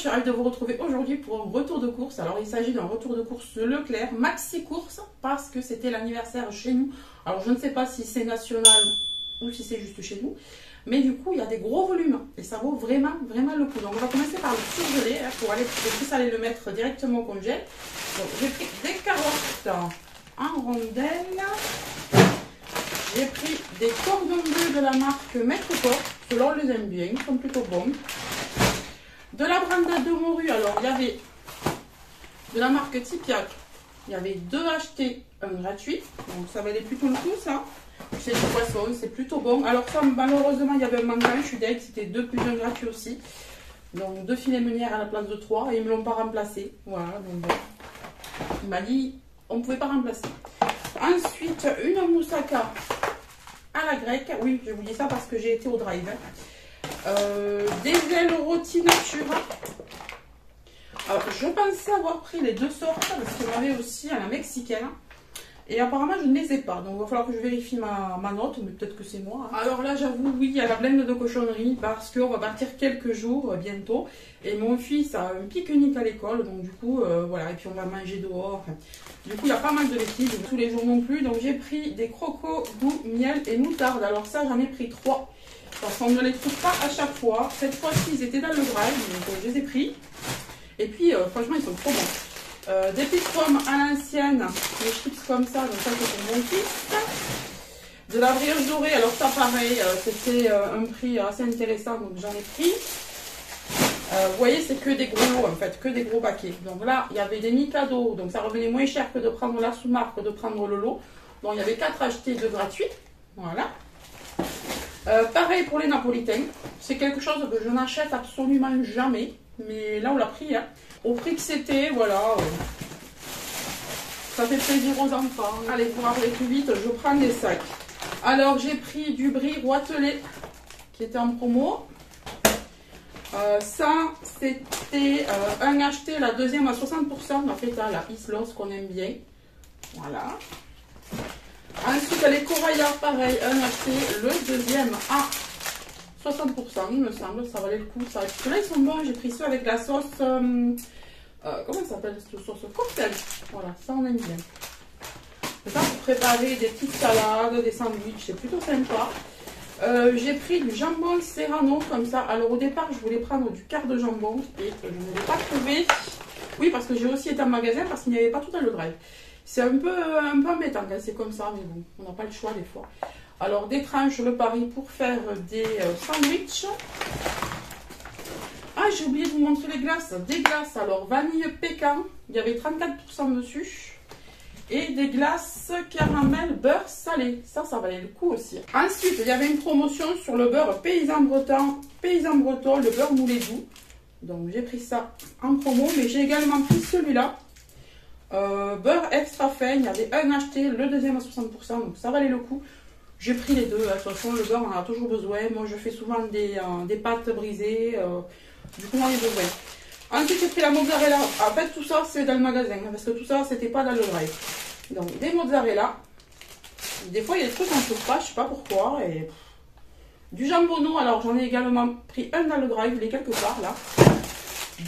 suis ravie de vous retrouver aujourd'hui pour un retour de course. Alors il s'agit d'un retour de course Leclerc, maxi course, parce que c'était l'anniversaire chez nous. Alors je ne sais pas si c'est national ou si c'est juste chez nous, mais du coup il y a des gros volumes et ça vaut vraiment le coup. Donc on va commencer par le surgeler pour aller le mettre directement au congèle. Donc j'ai pris des carottes en rondelles. J'ai pris des cordons bleus de la marque Maître Corps. Ceux-là, on les aime bien, ils sont plutôt bons. De la brandade de morue, alors il y avait de la marque Tipiac. Il y avait 2 achetés, 1 gratuit. Donc ça valait plutôt le coup, ça. C'est du poisson, c'est plutôt bon. Alors ça, malheureusement, il y avait un manquant. Je suis d'accord, c'était 2 plus 1 gratuit aussi. Donc 2 filets meunières à la place de 3. Et ils ne me l'ont pas remplacé. Voilà, donc bon. Il m'a dit, on ne pouvait pas remplacer. Ensuite, une moussaka à la grecque. Oui, je vous dis ça parce que j'ai été au drive. Des ailes rôties natura. Alors, je pensais avoir pris les 2 sortes parce qu'il y en avait aussi à la mexicaine. Et apparemment, je ne les ai pas. Donc, il va falloir que je vérifie ma note, mais peut-être que c'est moi. Alors là, j'avoue, oui, il y a la blende de cochonnerie parce qu'on va partir quelques jours bientôt. Et mon fils a un pique-nique à l'école. Donc, du coup, voilà. Et puis, on va manger dehors. Enfin, du coup, il y a pas mal de liquides. Tous les jours non plus. Donc, j'ai pris des crocos goût miel et moutarde. Alors, ça, j'en ai pris 3. Parce qu'on ne les trouve pas à chaque fois. Cette fois-ci, ils étaient dans le drive. Donc, je les ai pris. Et puis, franchement, ils sont trop bons. Des petites pommes à l'ancienne, des chips comme ça, donc ça c'est pour mon fils. De la brioche dorée, alors ça pareil, c'était un prix assez intéressant, donc j'en ai pris. Vous voyez, c'est que des gros lots en fait, que des gros paquets. Donc là, il y avait des Mikado, donc ça revenait moins cher que de prendre la sous-marque, que de prendre le lot. Donc il y avait 4 achetés, 2 gratuits. Voilà. Pareil pour les napolitains, c'est quelque chose que je n'achète absolument jamais. Mais là, on l'a pris, hein. Au prix que c'était, voilà. Ça fait plaisir aux enfants. Allez, pour aller plus vite, je prends des sacs. Alors, j'ai pris du brie roitelé qui était en promo. Ça, c'était un acheté, la deuxième à 60%. En fait, la Islos qu'on aime bien. Voilà. Ensuite, les coraillards, pareil, un acheté, le deuxième à 60%, il me semble, ça valait le coup. Ceux-là, ils sont bons. J'ai pris ceux avec la sauce. Comment ça s'appelle cette sauce? Cocktail. Voilà, ça on aime bien. C'est ça pour préparer des petites salades, des sandwichs. C'est plutôt sympa. J'ai pris du jambon serrano comme ça. Alors au départ, je voulais prendre du quart de jambon et je ne l'ai pas trouvé. Oui, parce que j'ai aussi été en magasin parce qu'il n'y avait pas tout dans le drive. C'est un peu embêtant quand c'est comme ça, mais bon, on n'a pas le choix des fois. Alors, des tranches le pari pour faire des sandwichs. Ah, j'ai oublié de vous montrer les glaces. Des glaces, alors vanille pécan, il y avait 34% dessus. Et des glaces caramel beurre salé. Ça valait le coup aussi. Ensuite, il y avait une promotion sur le beurre paysan breton, le beurre moulé doux. Donc, j'ai pris ça en promo, mais j'ai également pris celui-là. Beurre extra fin, il y avait un acheté, le deuxième à 60%, donc ça valait le coup. J'ai pris les deux, de toute façon le beurre on en a toujours besoin. Moi je fais souvent des pâtes brisées, du coup on en a besoin. Ensuite j'ai pris la mozzarella, en fait tout ça c'est dans le magasin, parce que tout ça c'était pas dans le drive. Donc des mozzarella, des fois il y a des trucs qu'on ne trouve pas, je sais pas pourquoi. Et du jambonneau, alors j'en ai également pris un dans le drive, il est quelque part là.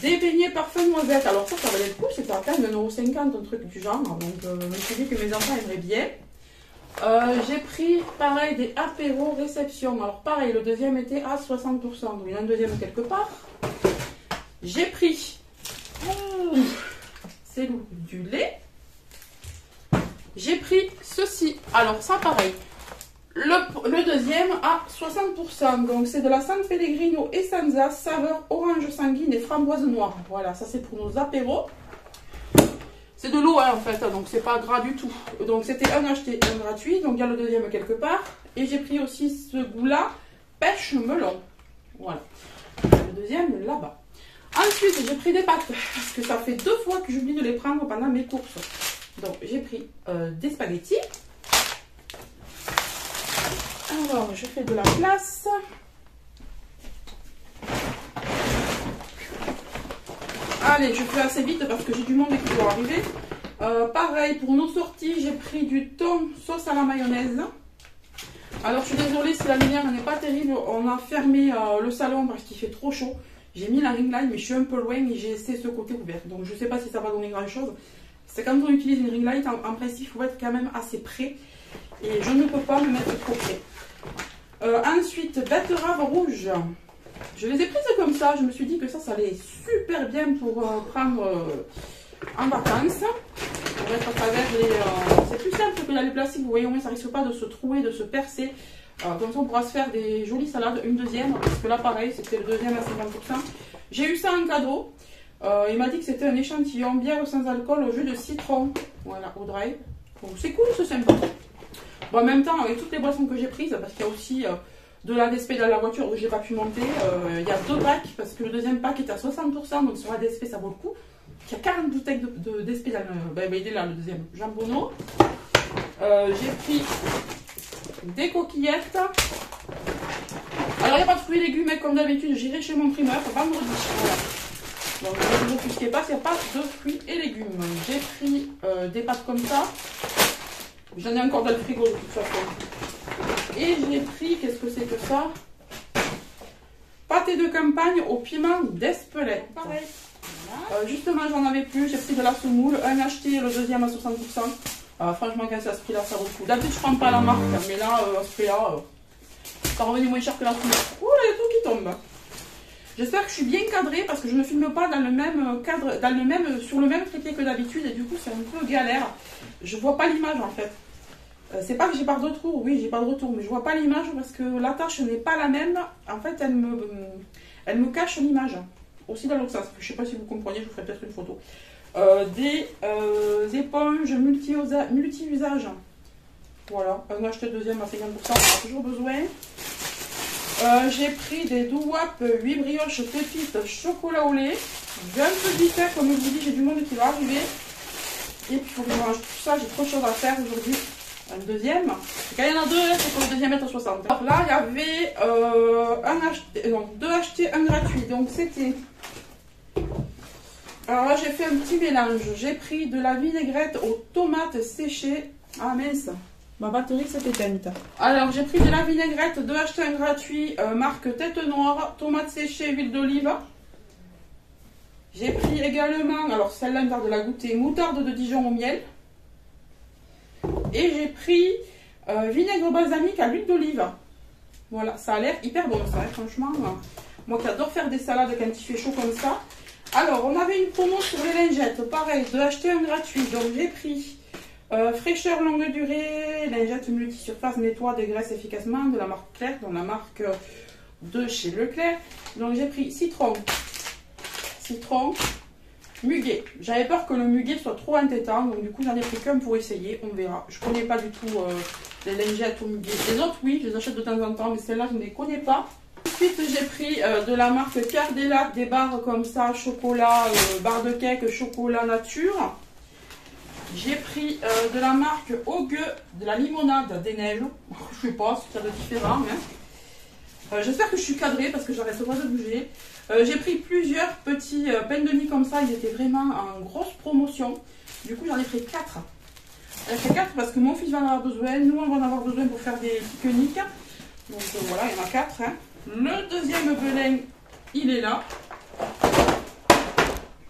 Des beignets parfum noisette, alors ça valait le coup, c'était à peine 1,50 €, un truc du genre, donc je me suis dit que mes enfants aimeraient bien. J'ai pris pareil des apéros réception. Alors pareil, le deuxième était à 60%. Donc il y a un deuxième quelque part. J'ai pris c'est du lait. J'ai pris ceci. Alors ça pareil. Le deuxième à 60%. Donc c'est de la San Pellegrino Essenza, saveur orange sanguine et framboise noire. Voilà, ça c'est pour nos apéros. C'est de l'eau hein, en fait, donc c'est pas gras du tout. Donc c'était un acheté, un gratuit, donc il y a le deuxième quelque part. Et j'ai pris aussi ce goût-là, pêche melon. Voilà. Le deuxième là-bas. Ensuite j'ai pris des pâtes, parce que ça fait 2 fois que j'oublie de les prendre pendant mes courses. Donc j'ai pris des spaghettis. Alors je fais de la place. Allez, je fais assez vite parce que j'ai du monde qui doit arriver. Pareil, pour nos sorties, j'ai pris du thon sauce à la mayonnaise. Alors, je suis désolée si la lumière n'est pas terrible. On a fermé le salon parce qu'il fait trop chaud. J'ai mis la ring light, mais je suis un peu loin et j'ai laissé ce côté ouvert. Donc je ne sais pas si ça va donner grand chose. C'est quand on utilise une ring light, en principe, il faut être quand même assez près. Et je ne peux pas me mettre trop près. Ensuite, betterave rouge. Je les ai prises comme ça. Je me suis dit que ça allait super bien pour prendre en vacances. Pour mettre à travers les... c'est plus simple que les plastiques. Vous voyez, au moins ça risque pas de se trouer, de se percer. Comme ça, on pourra se faire des jolies salades. Une deuxième. Parce que là, pareil, c'était le deuxième à 50%. J'ai eu ça en cadeau. Il m'a dit que c'était un échantillon bière sans alcool au jus de citron. Voilà, au drive. Donc c'est cool, c'est sympa. Bon, en même temps, avec toutes les boissons que j'ai prises, parce qu'il y a aussi de la DSP dans la voiture où j'ai pas pu monter, il y a 2 packs, parce que le deuxième pack est à 60%, donc sur la DSP ça vaut le coup. Il y a 40 bouteilles de DSP dans le... Ben, il est là, le deuxième. Jambonneau. J'ai pris des coquillettes. Alors, il n'y a pas de fruits et légumes, mais comme d'habitude, j'irai chez mon primeur vendredi. Voilà. Donc, ne vous offusquez pas, il n'y a pas de fruits et légumes. J'ai pris des pâtes comme ça. J'en ai encore dans le frigo de toute façon. Et j'ai pris, qu'est-ce que c'est que ça? Pâté de campagne au piment d'Espelette. Pareil. Justement, j'en avais plus. J'ai pris de la semoule. Un acheté, le deuxième à 60%. Franchement, quand c'est à ce prix-là, ça vaut le coup. D'habitude, je ne prends pas la marque, mais là, à ce prix-là, ça revenu moins cher que la semoule. Ouh, il y a tout qui tombe. J'espère que je suis bien cadrée parce que je ne filme pas dans le même cadre, sur le même trépied que d'habitude et du coup c'est un peu galère. Je vois pas l'image en fait. C'est pas que j'ai pas de retour, oui j'ai pas de retour, mais je vois pas l'image parce que la tâche n'est pas la même. En fait elle me cache l'image. Aussi dans l'autre sens. Je sais pas si vous comprenez, je vous ferai peut-être une photo. Des éponges multi-usages. Voilà, un acheté deuxième à 50%, on a toujours besoin. J'ai pris des douap 8 brioches pépites chocolat au lait. J'ai un peu vite fait, comme je vous dis, j'ai du monde qui va arriver. Et puis il faut que je mange tout ça, j'ai trop de choses à faire aujourd'hui. Un deuxième. Quand il y en a deux, c'est pour le deuxième être 60. Alors là, il y avait deux achetés, un gratuit. Donc c'était... Alors là, j'ai fait un petit mélange. J'ai pris de la vinaigrette aux tomates séchées. Ah mince, ma batterie s'est éteinte. Alors, j'ai pris de la vinaigrette, 2 achetés un gratuit, marque Tête Noire, tomates séchées, huile d'olive. J'ai pris également, alors celle-là, une part de la goûter, moutarde de Dijon au miel. Et j'ai pris vinaigre balsamique à l'huile d'olive. Voilà, ça a l'air hyper bon, ça, franchement. Moi qui adore faire des salades quand il fait chaud comme ça. Alors, on avait une promo sur les lingettes, pareil, 2 achetés un gratuit. Donc, j'ai pris fraîcheur longue durée, lingettes multi-surface, nettoie, dégraisse efficacement, de la marque Claire, dans la marque de chez Leclerc. Donc, j'ai pris citron, muguet. J'avais peur que le muguet soit trop entêtant, donc du coup, j'en ai pris qu'un pour essayer, on verra. Je ne connais pas du tout les lingettes au muguet. Les autres, oui, je les achète de temps en temps, mais celles-là, je ne les connais pas. Ensuite, j'ai pris de la marque Cardelac, des barres comme ça, chocolat, barre de cake, chocolat nature. J'ai pris de la marque Augue, de la limonade des neiges. Je sais pas ce qu'il y a de différent. Hein. J'espère que je suis cadrée parce que j'arrête pas de bouger. J'ai pris plusieurs petits pains de mie comme ça. Ils étaient vraiment en grosse promotion. Du coup, j'en ai pris 4. J'en ai pris 4 parce que mon fils va en avoir besoin. Nous, on va en avoir besoin pour faire des pique-niques. Donc voilà, il y en a 4. Hein. Le deuxième belin, il est là.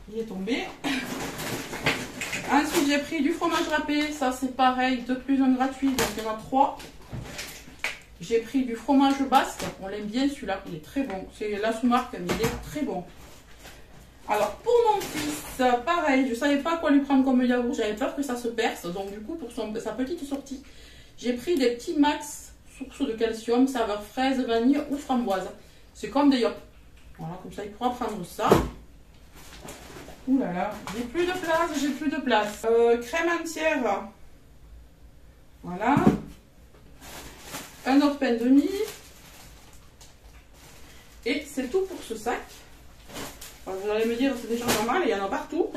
Il est tombé. Ensuite, j'ai pris du fromage râpé. Ça, c'est pareil, 2 plus 1 gratuit. Donc, il y en a 3. J'ai pris du fromage basque. On l'aime bien, celui-là. Il est très bon. C'est la sous-marque, mais il est très bon. Alors, pour mon fils, pareil. Je ne savais pas quoi lui prendre comme yaourt. J'avais peur que ça se perce. Donc, du coup, pour sa petite sortie, j'ai pris des petits max source de calcium, saveur fraise, vanille ou framboise. C'est comme des yop. Voilà, comme ça, il pourra prendre ça. Ouh là là, j'ai plus de place, crème entière. Voilà. Un autre pain de mie. Et c'est tout pour ce sac. Alors, vous allez me dire, c'est déjà normal, il y en a partout.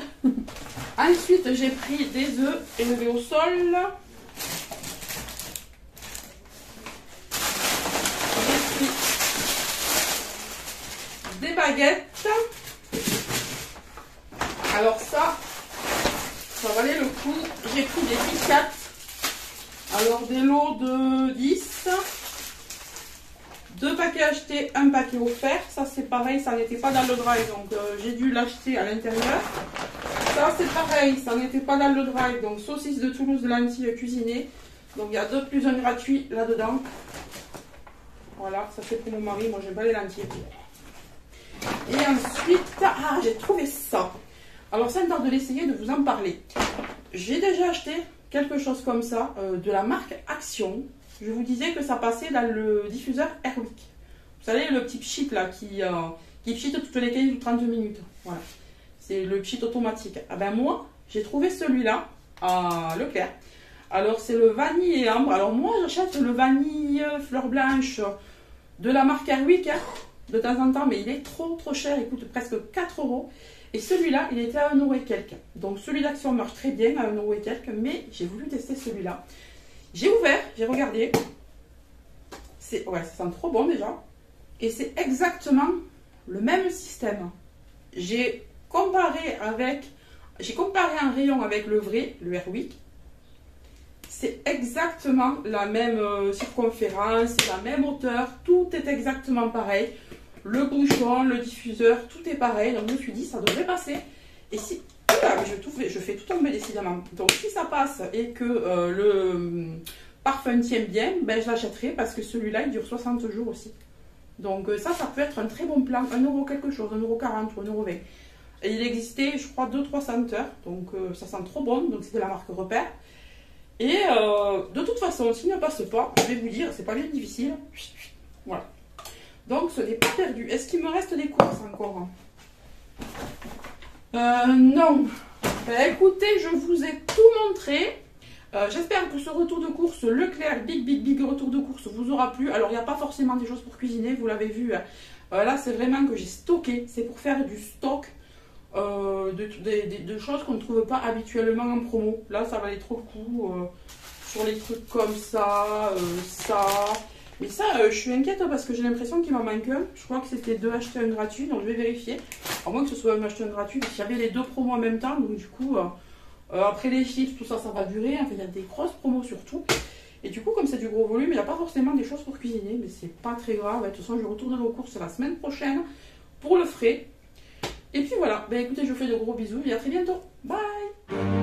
Ensuite, j'ai pris des œufs élevés au sol. J'ai pris des baguettes. Alors ça valait le coup. J'ai pris des Kit Kat. Alors des lots de 10. 2 paquets paquet acheté, un paquet offert. Ça c'est pareil, ça n'était pas dans le drive, donc j'ai dû l'acheter à l'intérieur. Ça c'est pareil, ça n'était pas dans le drive, donc saucisse de Toulouse de lentilles cuisinées. Donc il y a 2 plus 1 gratuit là-dedans. Voilà, ça c'est pour mon mari, moi j'aime pas les lentilles. Et ensuite, j'ai trouvé ça. Alors ça me tarde de l'essayer, de vous en parler. J'ai déjà acheté quelque chose comme ça, de la marque Action. Je vous disais que ça passait dans le diffuseur Airwick. Vous savez, le petit pchit là, qui pchite toutes les 15 ou 30 minutes. Voilà. C'est le pchit automatique. Ah ben moi, j'ai trouvé celui-là à Leclerc. Alors c'est le vanille et ambre. Alors moi, j'achète le vanille fleur blanche de la marque Airwick, hein, de temps en temps, mais il est trop cher. Il coûte presque 4 €. Et celui-là, il était à 1 € et quelques. Donc celui d'Action marche très bien à 1 € et quelques, mais j'ai voulu tester celui-là. J'ai ouvert, j'ai regardé. Ouais, ça sent trop bon déjà. Et c'est exactement le même système. J'ai comparé un rayon avec le vrai, le Airwick. C'est exactement la même circonférence, c'est la même hauteur, tout est exactement pareil. Le bouchon, le diffuseur, tout est pareil. Donc je me suis dit, ça devrait passer. Et si... je fais tout tomber décidément. Donc si ça passe et que le parfum tient bien, ben, je l'achèterai parce que celui-là, il dure 60 jours aussi. Donc ça peut être un très bon plan. 1 € quelque chose, 1,40 € ou 1,20 €. Et il existait, je crois, 2-3 senteurs. Donc ça sent trop bon. Donc c'était la marque Repère. Et de toute façon, s'il ne passe pas, je vais vous dire, c'est pas bien difficile. Voilà. Donc ce n'est pas perdu. Est-ce qu'il me reste des courses encore? Non. Ben, écoutez, je vous ai tout montré. J'espère que ce retour de course Leclerc, big retour de course vous aura plu. Alors il n'y a pas forcément des choses pour cuisiner, vous l'avez vu. Là c'est vraiment que j'ai stocké. C'est pour faire du stock de choses qu'on ne trouve pas habituellement en promo. Là ça valait trop le coup. Sur les trucs comme ça, ça. Mais ça, je suis inquiète parce que j'ai l'impression qu'il m'en manque un. Je crois que c'était 2 achetés 1 gratuit, donc je vais vérifier. À moins que ce soit un acheté 1 gratuit, parce qu'il y avait les 2 promos en même temps. Donc du coup, après les chips, tout ça, ça va durer. Enfin, il y a des grosses promos surtout. Et du coup, comme c'est du gros volume, il n'y a pas forcément des choses pour cuisiner. Mais c'est pas très grave. De toute façon, je retourne aux courses la semaine prochaine pour le frais. Et puis voilà. Ben écoutez, je vous fais de gros bisous et à très bientôt. Bye!